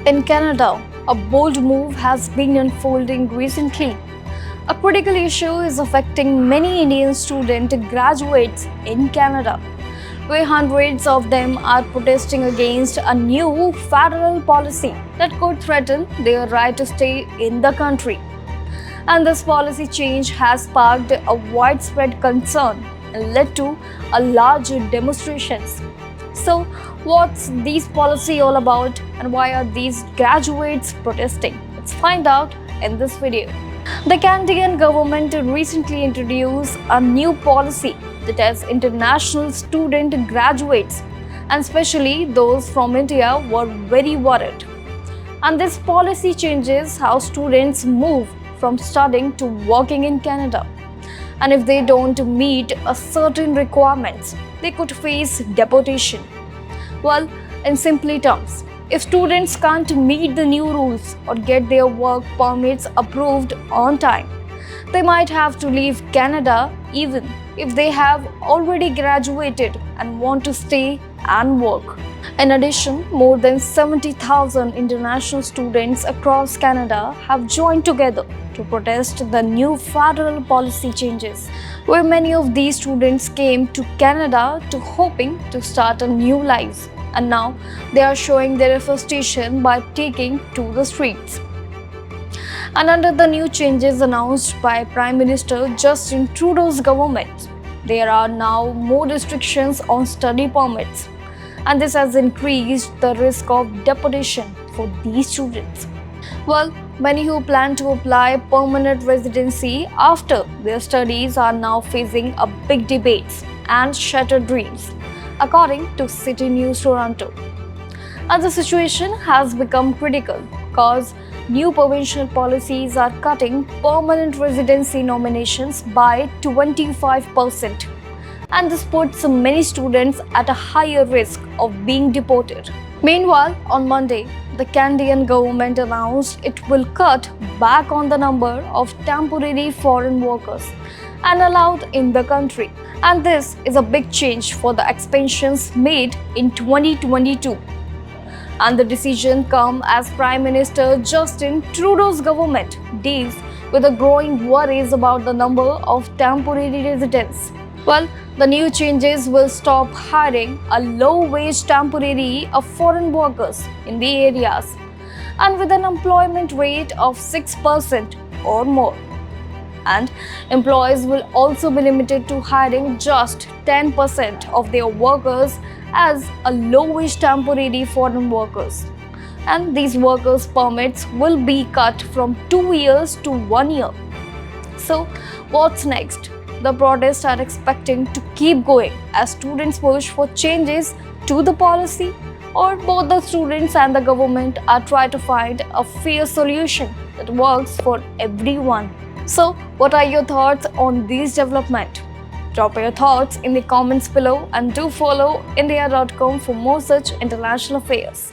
In Canada, a bold move has been unfolding recently. A critical issue is affecting many Indian student graduates in Canada, where hundreds of them are protesting against a new federal policy that could threaten their right to stay in the country. And this policy change has sparked a widespread concern and led to a large demonstrations. So, what's this policy all about and why are these graduates protesting? Let's find out in this video. The Canadian government recently introduced a new policy that has international student graduates, and especially those from India, were very worried. And this policy changes how students move from studying to working in Canada. And if they don't meet a certain requirements, they could face deportation. Well, in simple terms, if students can't meet the new rules or get their work permits approved on time, they might have to leave Canada even if they have already graduated and want to stay and work. In addition, more than 70,000 international students across Canada have joined together to protest the new federal policy changes, where many of these students came to Canada to hoping to start a new life, and now they are showing their frustration by taking to the streets. And under the new changes announced by Prime Minister Justin Trudeau's government, there are now more restrictions on study permits, and this has increased the risk of deportation for these students. Well, many who plan to apply permanent residency after their studies are now facing a big debates and shattered dreams, according to City News Toronto. And the situation has become critical because new provincial policies are cutting permanent residency nominations by 25%. And this puts many students at a higher risk of being deported. Meanwhile, on Monday, the Canadian government announced it will cut back on the number of temporary foreign workers and allowed in the country. And this is a big change for the expansions made in 2022. And the decision comes as Prime Minister Justin Trudeau's government deals with the growing worries about the number of temporary residents. Well, the new changes will stop hiring a low-wage temporary of foreign workers in the areas and with an employment rate of 6% or more. And employees will also be limited to hiring just 10% of their workers as a low-wage temporary foreign workers. And these workers' permits will be cut from 2 years to 1 year. So, what's next? The protests are expecting to keep going as students push for changes to the policy, or both the students and the government are trying to find a fair solution that works for everyone. So, what are your thoughts on this development? Drop your thoughts in the comments below and do follow India.com for more such international affairs.